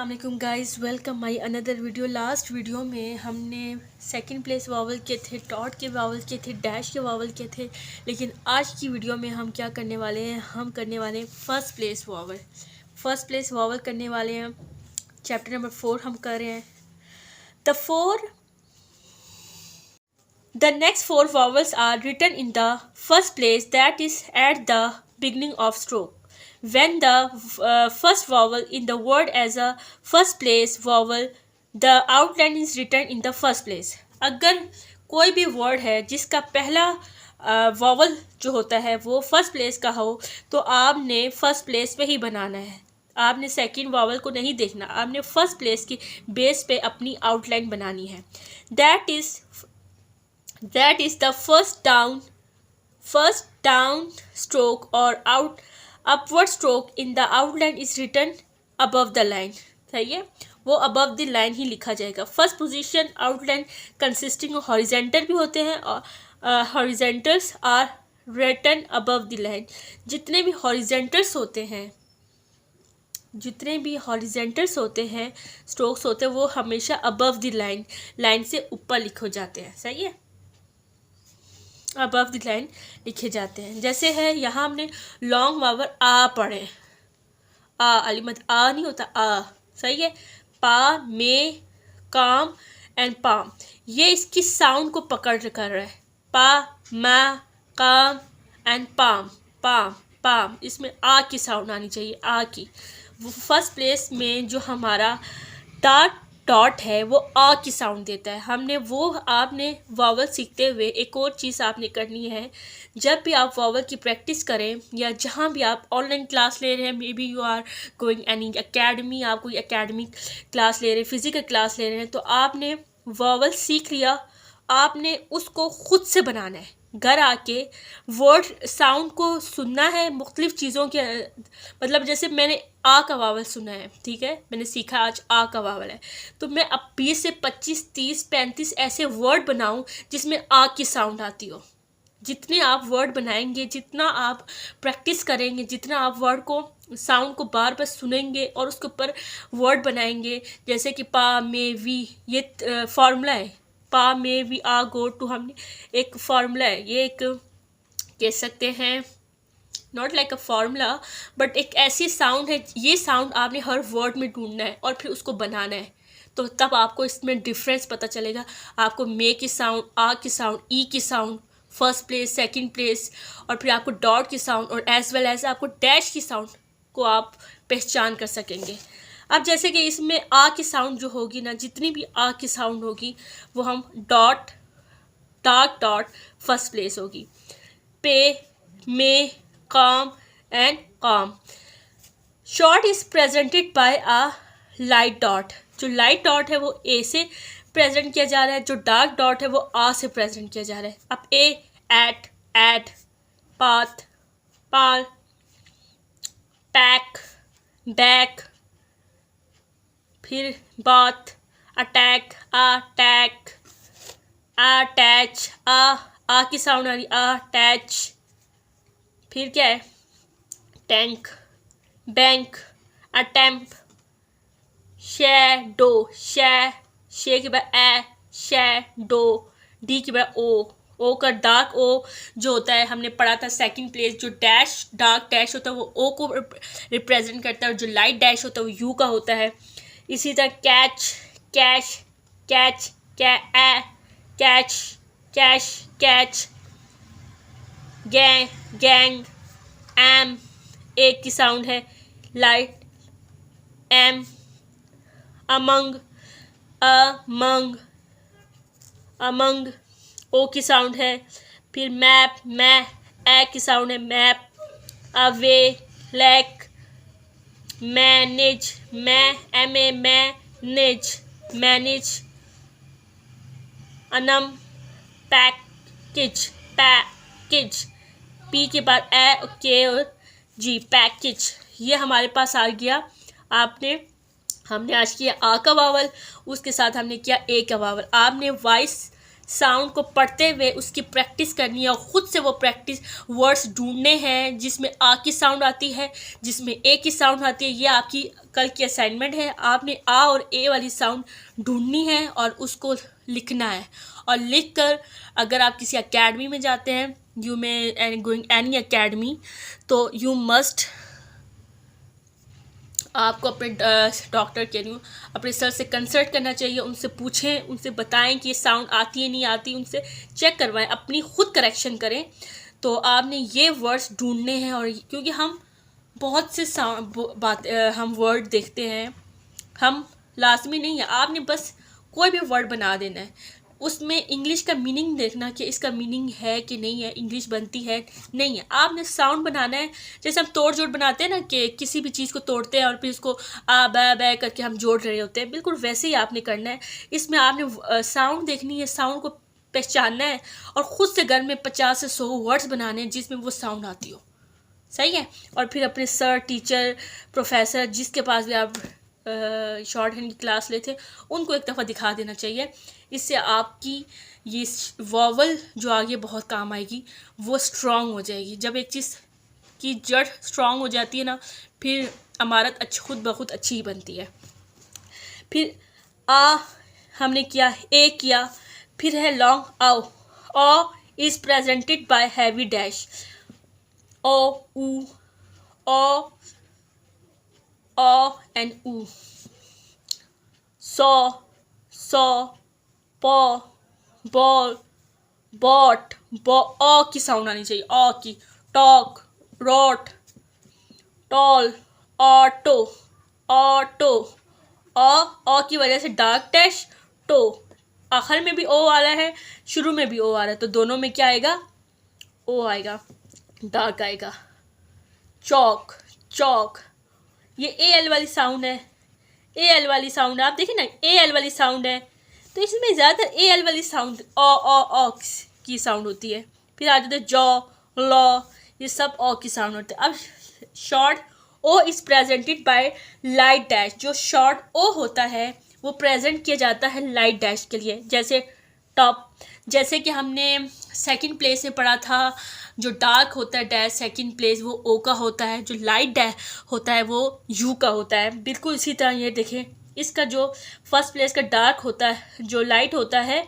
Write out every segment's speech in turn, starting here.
अस्सलाम वालेकुम guys, welcome my another video. Last video में हमने सेकंड प्लेस वावल के थे, डॉट के वावल के थे, डैश के वावल के थे। लेकिन आज की वीडियो में हम क्या करने वाले हैं, हम करने वाले हैं first place vowel. First place vowel करने वाले हैं। चैप्टर नंबर 4 हम कर रहे हैं। The next four vowels are written in the first place, that is at the beginning of stroke. When the first vowel in the word as a first place vowel, the outline is written in the first place. अगर कोई भी word है जिसका पहला vowel जो होता है वो फर्स्ट प्लेस का हो, तो आपने फर्स्ट प्लेस पे ही बनाना है। आपने सेकंड वॉवल को नहीं देखना, आपने फर्स्ट प्लेस की बेस पे अपनी आउटलाइन बनानी है। That is the first down stroke or upward stroke in the outline is written above the line. सही है, वो above the line ही लिखा जाएगा। First position outline consisting of horizontal भी होते हैं और हॉरिजेंटल्स are written above the line. जितने भी हॉरिजेंटल्स होते हैं स्ट्रोक्स होते हैं, वो हमेशा above the लाइन से ऊपर लिखे जाते हैं। सही है, अबव द लाइन लिखे जाते हैं। जैसे है यहाँ हमने लॉन्ग वावर आ पढ़े, आ अलीमत आ नहीं होता, आ। सही है, पा में काम एंड पाम, ये इसकी साउंड को पकड़ कर रहा है। पा मा काम एंड पाम, पाम पाम, इसमें आ की साउंड आनी चाहिए, आ की। वो फर्स्ट प्लेस में जो हमारा डॉट है वो आ की साउंड देता है। आपने वावल सीखते हुए एक और चीज़ आपने करनी है। जब भी आप वावल की प्रैक्टिस करें या जहाँ भी आप ऑनलाइन क्लास ले रहे हैं, maybe you are going any academy, आप कोई एकेडमिक क्लास ले रहे हैं, फिजिकल क्लास ले रहे हैं, तो आपने वावल सीख लिया, आपने उसको खुद से बनाना है। घर आके वर्ड साउंड को सुनना है, मुख्तलिफ चीज़ों के, मतलब जैसे मैंने आ का वावल सुना है, ठीक है, मैंने सीखा आज आ का वावल है, तो मैं अब 20 से 25, 30, 35 ऐसे वर्ड बनाऊं जिसमें आ की साउंड आती हो। जितने आप वर्ड बनाएंगे, जितना आप प्रैक्टिस करेंगे, जितना आप वर्ड को साउंड को बार बार सुनेंगे और उसके ऊपर वर्ड बनाएंगे, जैसे कि पा में वी, ये फार्मूला है। पा में वी आ गो टू, हमने एक फार्मूला है, ये एक कह सकते हैं not like a formula, but एक ऐसी साउंड है, ये साउंड आपने हर वर्ड में ढूंढना है और फिर उसको बनाना है, तो तब आपको इसमें डिफरेंस पता चलेगा। आपको मे की साउंड, आ की साउंड, ई की sound, first place, second place, और फिर आपको डॉट की साउंड और एज वेल एज आपको डैश की साउंड को आप पहचान कर सकेंगे। अब जैसे कि इसमें आ की साउंड जो होगी ना, जितनी भी आ की साउंड होगी वो हम डॉट फर्स्ट प्लेस होगी। पे में काम एंड काम। Short is presented by a light dot. जो लाइट डॉट है वो ए से प्रेजेंट किया जा रहा है, जो डार्क डॉट है वो आ से प्रेजेंट किया जा रहा है। अब ए एट, एड, पाथ, पाल, पैक, बैक, फिर बाथ, अटैक, अटैक, अटैच, आ की साउंड आ रही, अटैच। फिर क्या है, टैंक, बैंक, अटेम्प, शैडो, शे के बाद ए, शैडो, डी के बाद ओ का डार्क ओ जो होता है, हमने पढ़ा था सेकंड प्लेस, जो डैश डार्क डैश होता है वो ओ को रिप्रेजेंट करता है, और जो लाइट डैश होता है वो यू का होता है। इसी तरह catch, cash, catch, catch, cash, catch, gang, M, एक की साउंड है, light, M, among, among, O की साउंड है। फिर मैप, ए की साउंड है, map, away, lack, manage, manage, अनम, पैकेज, पी के बाद ए, के और जी, पैकेज। ये हमारे पास आ गया। हमने आज किया आ का वावल, उसके साथ हमने किया ए का वावल। आपने वॉइस साउंड को पढ़ते हुए उसकी प्रैक्टिस करनी है और ख़ुद से वो प्रैक्टिस वर्ड्स ढूंढने हैं जिसमें आ की साउंड आती है, जिसमें ए की साउंड आती है। ये आपकी कल की असाइनमेंट है। आपने आ और ए वाली साउंड ढूंढनी है और उसको लिखना है। और लिख कर अगर आप किसी एकेडमी में जाते हैं, you may going any academy, तो यू मस्ट, आपको अपने डॉक्टर कह रही हूँ, अपने सर से कंसल्ट करना चाहिए। उनसे पूछें, उनसे बताएं कि ये साउंड आती है नहीं आती, उनसे चेक करवाएं, अपनी खुद करेक्शन करें। तो आपने ये वर्ड्स ढूंढने हैं। और क्योंकि हम बहुत से हम वर्ड देखते हैं, हम लाजमी नहीं है, आपने बस कोई भी वर्ड बना देना है, उसमें इंग्लिश का मीनिंग देखना कि इसका मीनिंग है कि नहीं है, इंग्लिश बनती है नहीं है। आपने साउंड बनाना है। जैसे हम तोड़ जोड़ बनाते हैं ना, कि किसी भी चीज़ को तोड़ते हैं और फिर उसको आ बै करके हम जोड़ रहे होते हैं, बिल्कुल वैसे ही आपने करना है। इसमें आपने साउंड देखनी है, साउंड को पहचानना है और ख़ुद से घर में 50 से 100 वर्ड्स बनाने हैं जिसमें वो साउंड आती हो। सही है। और फिर अपने सर, टीचर, प्रोफेसर, जिसके पास भी आप शॉर्ट हैंड की क्लास लेते, उनको एक दफ़ा दिखा देना चाहिए। इससे आपकी ये वॉवल जो आगे बहुत काम आएगी वो स्ट्रॉन्ग हो जाएगी। जब एक चीज़ की जड़ स्ट्रॉन्ग हो जाती है ना, फिर इमारत खुद ब खुद अच्छी ही बनती है। फिर आ हमने किया, ए किया, फिर है लॉन्ग आओ। O is presented by heavy dash. O, ऊ, ओ एंड ऊ। सौ, पॉ, बॉल, बॉट, ओ की साउंड आनी चाहिए, ओ की। Talk, wrote, tall, auto, auto. O की वजह से डार्क डैश, टो। आखिर में भी ओ वाला है, शुरू में भी ओ आ रहा है, तो दोनों में क्या आएगा? ओ आएगा, डार्क आएगा। चौक, चौक, ये ए एल वाली साउंड है, ए एल वाली साउंड है, आप देखिए ना, ए एल वाली साउंड है, तो इसमें ज़्यादातर ए एल वाली साउंड ओ की साउंड होती है। फिर आ जाते जॉ, लॉ, ये सब ओ की साउंड होते हैं। अब short O is presented by light dash. जो शॉर्ट ओ होता है वो प्रेजेंट किया जाता है लाइट डैश के लिए। जैसे टॉप, जैसे कि हमने सेकंड प्लेस में पढ़ा था, जो डार्क होता है डैश सेकंड प्लेस वो ओ का होता है, जो लाइट डैश होता है वो यू का होता है। बिल्कुल इसी तरह ये देखें, इसका जो फर्स्ट प्लेस का डार्क होता है, जो लाइट होता है,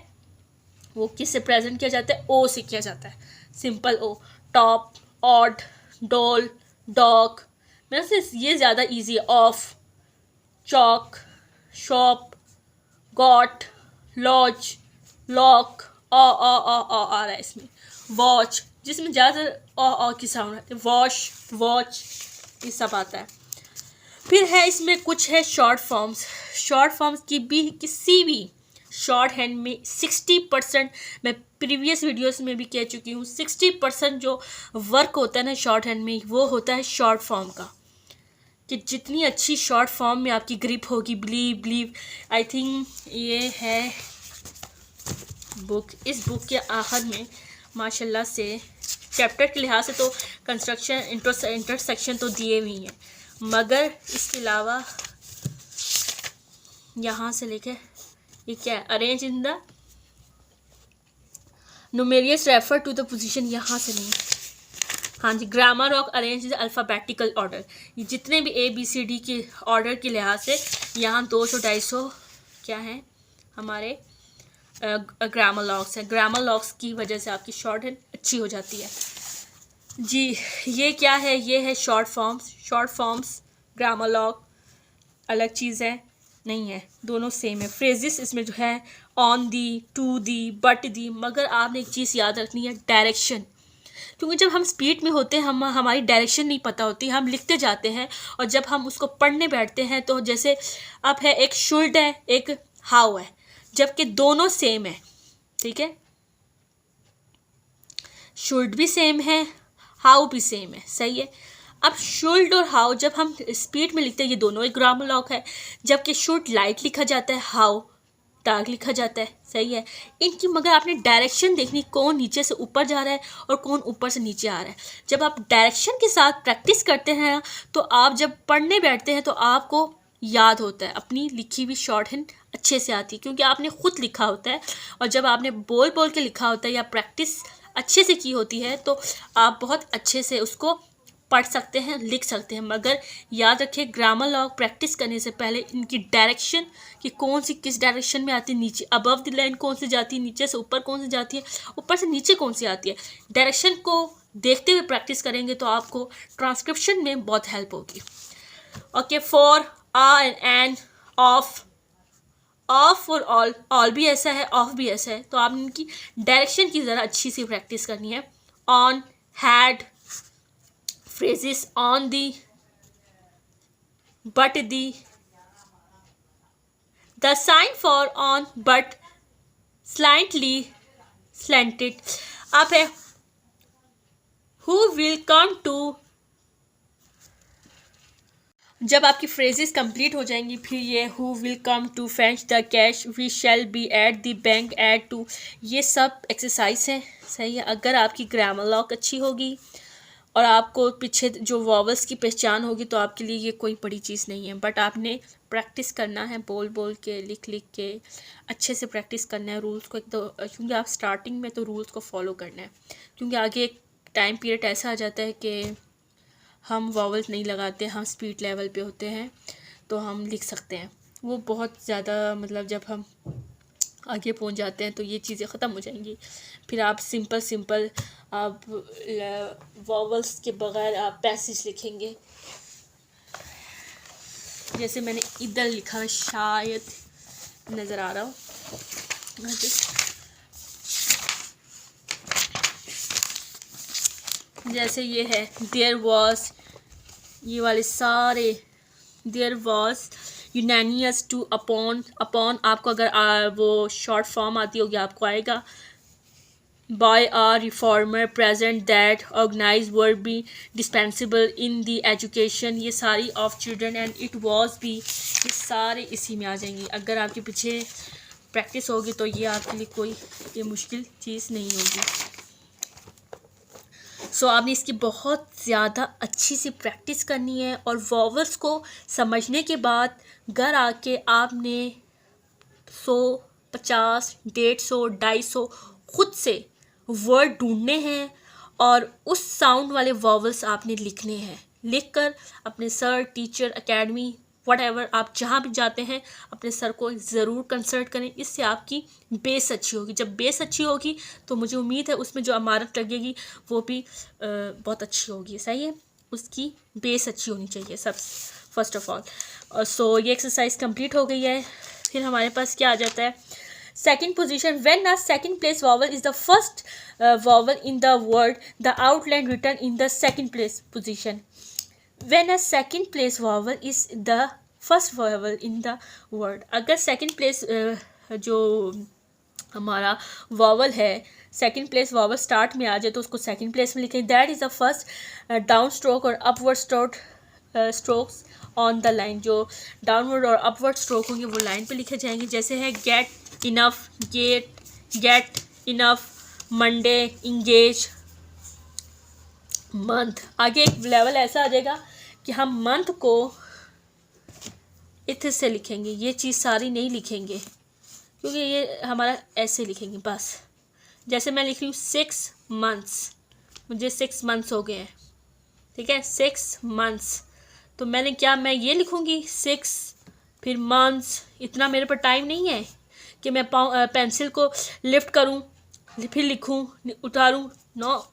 वो किससे प्रेजेंट किया जाता है? ओ से किया जाता है, simple O. Top, odd, doll, dog, मेरे से ये ज़्यादा इजी है। Off, chalk, shop, got, lodge, lock, आ रहा है इसमें। वॉच, जिसमें ज़्यादातर की साउंड आती है। वॉश, वॉच, ये सब आता है। फिर है इसमें कुछ है शॉर्ट फॉर्म्स। शॉर्ट फॉर्म्स की भी किसी भी शॉर्ट हैंड में 60%, मैं प्रीवियस वीडियोस में भी कह चुकी हूँ, 60% जो वर्क होता है ना शॉर्ट हैंड में, वो होता है शॉर्ट फॉर्म का। कि जितनी अच्छी शॉर्ट फॉर्म में आपकी ग्रिप होगी, बिलीव आई थिंक ये है बुक। इस बुक के आखिर में माशाल्लाह से चैप्टर के लिहाज से तो कंस्ट्रक्शन इंटरसेक्शन तो दिए हुई हैं, मगर इसके अलावा यहाँ से लेके ये क्या है, arrange in the numerous refer to the position, यहाँ से नहीं, हाँ जी, grammar of arrange in alphabetical order. ये जितने भी ABCD के ऑर्डर के लिहाज से यहाँ 200-250 क्या है हमारे ग्रामर लॉक्स हैं। ग्रामर लॉक्स की वजह से आपकी शॉर्ट हैंड अच्छी हो जाती है जी। ये क्या है? ये है short forms. Short forms, grammar lock अलग चीज़ है नहीं है, दोनों सेम है। फ्रेजेस इसमें जो है on the, to the, but the, मगर आपने एक चीज़ याद रखनी है, डायरेक्शन। क्योंकि जब हम स्पीड में होते हैं हमारी डायरेक्शन नहीं पता होती, हम लिखते जाते हैं और जब हम उसको पढ़ने बैठते हैं तो जैसे अब है एक शुड है, एक हाउ है, जबकि दोनों सेम है, ठीक है, शुड भी सेम है, हाउ भी सेम है, सही है। अब शुड और हाउ जब हम स्पीड में लिखते हैं ये दोनों एक ग्रामर लॉक है, जबकि शुड लाइट लिखा जाता है, हाउ डार्क लिखा जाता है, सही है। इनकी मगर आपने डायरेक्शन देखनी, कौन नीचे से ऊपर जा रहा है और कौन ऊपर से नीचे आ रहा है। जब आप डायरेक्शन के साथ प्रैक्टिस करते हैं तो आप जब पढ़ने बैठते हैं तो आपको याद होता है, अपनी लिखी हुई शॉर्ट हैंड अच्छे से आती है क्योंकि आपने खुद लिखा होता है। और जब आपने बोल बोल के लिखा होता है या प्रैक्टिस अच्छे से की होती है तो आप बहुत अच्छे से उसको पढ़ सकते हैं, लिख सकते हैं। मगर याद रखिए, ग्रामर लॉग प्रैक्टिस करने से पहले इनकी डायरेक्शन कि कौन सी किस डायरेक्शन में आती है, नीचे अबव द लाइन कौन सी जाती है, नीचे से ऊपर कौन सी जाती है, ऊपर से नीचे कौन सी आती है, डायरेक्शन को देखते हुए प्रैक्टिस करेंगे तो आपको ट्रांसक्रिप्शन में बहुत हेल्प होगी। Okay, for, ah and, off, off और ऑल भी ऐसा है, ऑफ भी ऐसा है, तो आपने इनकी डायरेक्शन की ज़रा अच्छी सी प्रैक्टिस करनी है। On, had, phrases on the, but the, the sign for on, but, slightly, slanted. अब है हु विल कम टू। जब आपकी फ्रेजेस कंप्लीट हो जाएंगी फिर ये who will come to fetch the cash, we shall be at the bank at two, ये सब एक्सरसाइज है। सही है, अगर आपकी ग्रामर लॉक अच्छी होगी और आपको पीछे जो वॉवल्स की पहचान होगी तो आपके लिए ये कोई बड़ी चीज़ नहीं है। बट आपने प्रैक्टिस करना है, बोल बोल के, लिख लिख के अच्छे से प्रैक्टिस करना है रूल्स को। एक तो क्योंकि आप स्टार्टिंग में तो रूल्स को फॉलो करना है, क्योंकि आगे एक टाइम पीरियड ऐसा आ जाता है कि हम वॉवल्स नहीं लगाते, हम स्पीड लेवल पे होते हैं तो हम लिख सकते हैं। वो बहुत ज़्यादा मतलब जब हम आगे पहुंच जाते हैं तो ये चीज़ें ख़त्म हो जाएंगी। फिर आप सिंपल आप वॉवल्स के बगैर आप पैसेज लिखेंगे। जैसे मैंने इधर लिखा है, शायद नज़र आ रहा हो, जैसे ये है देयर वॉज, ये वाले सारे there was unanimous to upon, upon आपको अगर वो शॉर्ट फॉर्म आती होगी आपको आएगा। By a reformer present that organise word be dispensable in the education, ये सारी of children and it was be, ये सारे इसी में आ जाएंगी। अगर आपके पीछे प्रैक्टिस होगी तो ये आपके लिए कोई ये मुश्किल चीज़ नहीं होगी। सो आपने इसकी बहुत ज़्यादा अच्छी सी प्रैक्टिस करनी है और वॉवल्स को समझने के बाद घर आके आपने 100, 50, 150, 250 खुद से वर्ड ढूंढने हैं और उस साउंड वाले वॉवल्स आपने लिखने हैं। लिखकर अपने सर, टीचर, एकेडमी, व्हाटएवर आप जहाँ भी जाते हैं अपने सर को ज़रूर कंसल्ट करें। इससे आपकी बेस अच्छी होगी। जब बेस अच्छी होगी तो मुझे उम्मीद है उसमें जो इमारत लगेगी वो भी बहुत अच्छी होगी। सही है, उसकी बेस अच्छी होनी चाहिए सब फर्स्ट ऑफ ऑल। सो ये एक्सरसाइज कंप्लीट हो गई है। फिर हमारे पास क्या आ जाता है, second position, when a second place vowel is the first vowel in the word, the outline return in the second place position. When a second place vowel is the first vowel in the word, अगर second place जो हमारा vowel है second place vowel start में आ जाए तो उसको second place में लिखें। That is the first down stroke और upward stroke strokes on the line, जो downward और upward stroke होंगे वो line पे लिखे जाएंगे। जैसे है get enough, get enough, Monday, engage, month. आगे एक लेवल ऐसा आ जाएगा कि हम मंथ को इथ से लिखेंगे, ये चीज़ सारी नहीं लिखेंगे क्योंकि ये हमारा ऐसे लिखेंगे बस। जैसे मैं लिख रही हूँ 6 months, मुझे 6 months हो गए हैं, ठीक है, 6 months, तो मैंने क्या, मैं ये लिखूँगी 6 फिर months, इतना मेरे पर टाइम नहीं है कि मैं पेंसिल को लिफ्ट करूँ फिर लिखूँ उतारूँ। नो,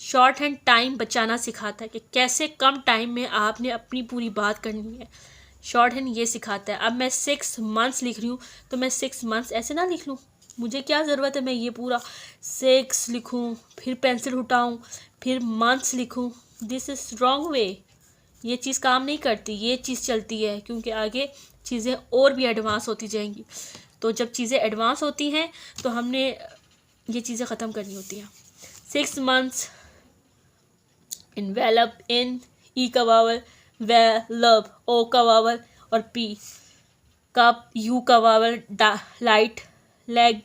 शॉर्ट हैंड टाइम बचाना सिखाता है कि कैसे कम टाइम में आपने अपनी पूरी बात करनी है। शॉर्ट हैंड ये सिखाता है। अब मैं 6 months लिख रही हूँ तो मैं 6 months ऐसे ना लिख लूँ, मुझे क्या ज़रूरत है मैं ये पूरा 6 लिखूँ फिर पेंसिल उठाऊँ फिर मंथ्स लिखूँ। दिस इज़ रॉन्ग वे, ये चीज़ काम नहीं करती, ये चीज़ चलती है क्योंकि आगे चीज़ें और भी एडवांस होती जाएंगी। तो जब चीज़ें एडवांस होती हैं तो हमने ये चीज़ें ख़त्म करनी होती हैं। 6 months, envelop, in, ई का वावल, वेलब, ओ का वावल और पी, कप, यू का vowel, light, leg,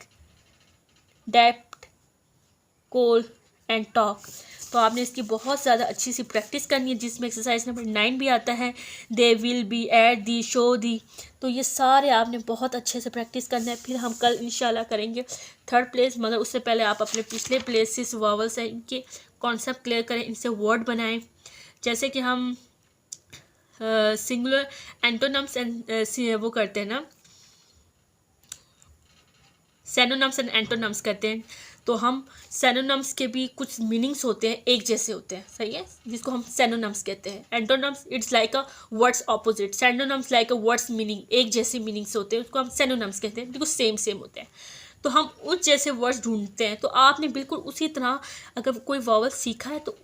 depth, coal, and talk. तो आपने इसकी बहुत ज़्यादा अच्छी सी प्रैक्टिस करनी है, जिसमें एक्सरसाइज नंबर 9 भी आता है, they will be, at the, show the. तो ये सारे आपने बहुत अच्छे से प्रैक्टिस करना है। फिर हम कल इंशाल्लाह करेंगे 3rd प्लेस, मगर उससे पहले आप अपने पिछले प्लेसेस वॉवल्स हैं इनके कॉन्सेप्ट क्लियर करें, इनसे वर्ड बनाएं। जैसे कि हम सिंगुलर एंटोनम्स एंड वो करते हैं ना, सेनोनम्स एंड एंटोनम्स करते हैं, तो हम सेनोनम्स के भी कुछ मीनिंग्स होते हैं, एक जैसे होते हैं, सही है, जिसको हम सेनोनम्स कहते हैं। Antonyms it's like a words opposite, synonyms like a words meaning, एक जैसे मीनिंग्स होते हैं, उसको हम सेनोनम्स कहते हैं, बिल्कुल सेम होते हैं। तो हम उस जैसे वर्ड्स ढूंढते हैं। तो आपने बिल्कुल उसी तरह अगर कोई वॉवल सीखा है तो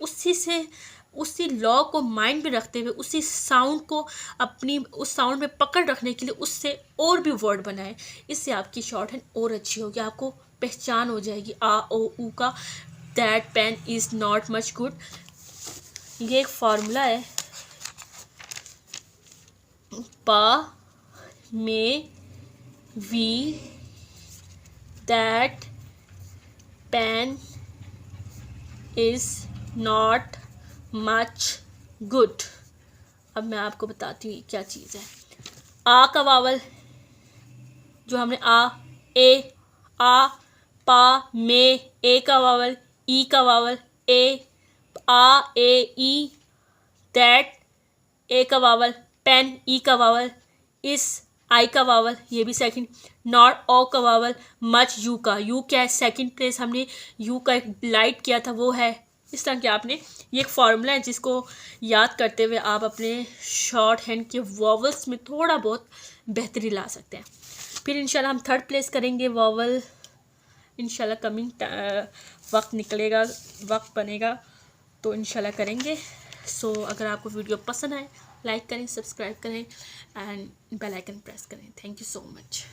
उसी लॉ को माइंड में रखते हुए, उसी साउंड को अपनी उस साउंड में पकड़ रखने के लिए उससे और भी वर्ड बनाएं। इससे आपकी शॉर्ट हैंड और अच्छी होगी, आपको पहचान हो जाएगी आ ओ ऊ का। That pen is not much good, ये एक फार्मूला है, पा में वी, that pen is not much good. अब मैं आपको बताती हूँ क्या चीज़ है। आ का वावल जो हमने ए, आ, पा, में, ए का वावल, ई का vowel, A, uh, A, E, that, ए का वावल, पेन, ई का वावल, इस, आई का वावल, ये भी सेकंड, नॉट, ओ का वावल, मच, यू का, यू क्या है, सेकंड प्लेस हमने यू का एक लाइट किया था, वो है। इस तरह के आपने, ये एक फार्मूला है जिसको याद करते हुए आप अपने शॉर्ट हैंड के वॉवल्स में थोड़ा बहुत बेहतरी ला सकते हैं। फिर इंशाल्लाह हम 3rd प्लेस करेंगे वॉवल, इंशाल्लाह कमिंग वक्त निकलेगा, वक्त बनेगा तो इंशाल्लाह करेंगे। सो अगर आपको वीडियो पसंद आए, लाइक करें, सब्सक्राइब करें एंड बेल आइकन प्रेस करें। Thank you so much.